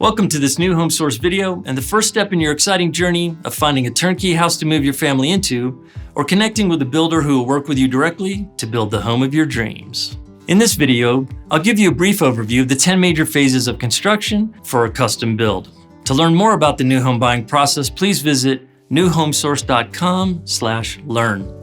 Welcome to this NewHomeSource video and the first step in your exciting journey of finding a turnkey house to move your family into or connecting with a builder who will work with you directly to build the home of your dreams. In this video, I'll give you a brief overview of the 10 major phases of construction for a custom build. To learn more about the new home buying process, please visit newhomesource.com/learn.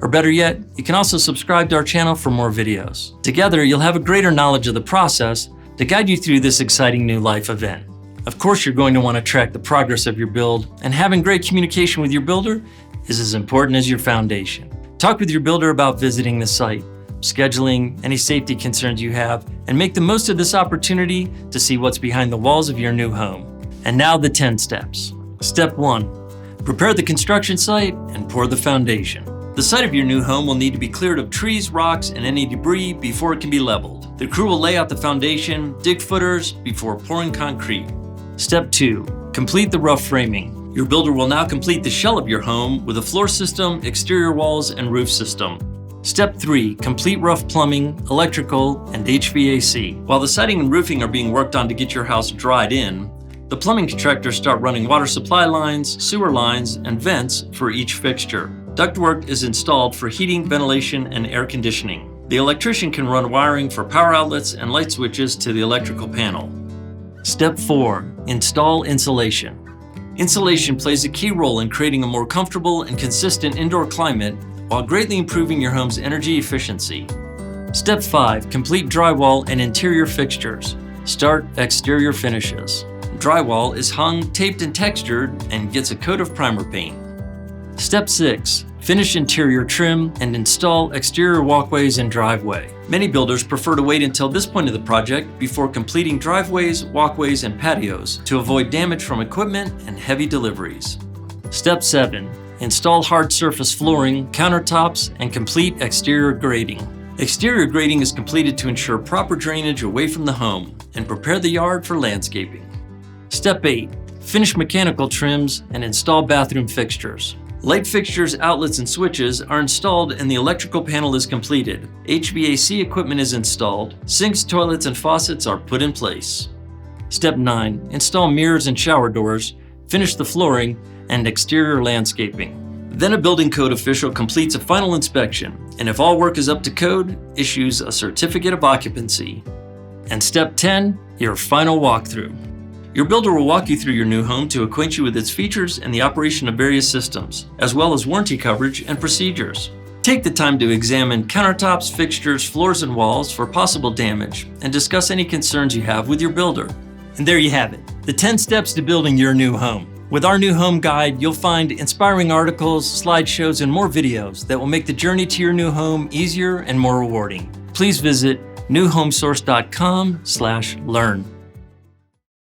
Or better yet, you can also subscribe to our channel for more videos. Together, you'll have a greater knowledge of the process to guide you through this exciting new life event. Of course, you're going to want to track the progress of your build, and having great communication with your builder is as important as your foundation. Talk with your builder about visiting the site, scheduling any safety concerns you have, and make the most of this opportunity to see what's behind the walls of your new home. And now the 10 steps. Step 1, prepare the construction site and pour the foundation. The site of your new home will need to be cleared of trees, rocks, and any debris before it can be leveled. The crew will lay out the foundation, dig footers before pouring concrete. Step 2, complete the rough framing. Your builder will now complete the shell of your home with a floor system, exterior walls, and roof system. Step 3, complete rough plumbing, electrical, and HVAC. While the siding and roofing are being worked on to get your house dried in, the plumbing contractors start running water supply lines, sewer lines, and vents for each fixture. Ductwork is installed for heating, ventilation, and air conditioning. The electrician can run wiring for power outlets and light switches to the electrical panel. Step 4, install insulation. Insulation plays a key role in creating a more comfortable and consistent indoor climate while greatly improving your home's energy efficiency. Step 5, complete drywall and interior fixtures. Start exterior finishes. Drywall is hung, taped, and textured and gets a coat of primer paint. Step 6, finish interior trim and install exterior walkways and driveway. Many builders prefer to wait until this point of the project before completing driveways, walkways, and patios to avoid damage from equipment and heavy deliveries. Step 7, install hard surface flooring, countertops, and complete exterior grading. Exterior grading is completed to ensure proper drainage away from the home and prepare the yard for landscaping. Step 8, finish mechanical trims and install bathroom fixtures. Light fixtures, outlets, and switches are installed and the electrical panel is completed. HVAC equipment is installed. Sinks, toilets, and faucets are put in place. Step 9, install mirrors and shower doors, finish the flooring, and exterior landscaping. Then a building code official completes a final inspection, and if all work is up to code, issues a certificate of occupancy. And step 10, your final walkthrough. Your builder will walk you through your new home to acquaint you with its features and the operation of various systems, as well as warranty coverage and procedures. Take the time to examine countertops, fixtures, floors, and walls for possible damage, and discuss any concerns you have with your builder. And there you have it, the 10 steps to building your new home. With our new home guide, you'll find inspiring articles, slideshows, and more videos that will make the journey to your new home easier and more rewarding. Please visit newhomesource.com/learn.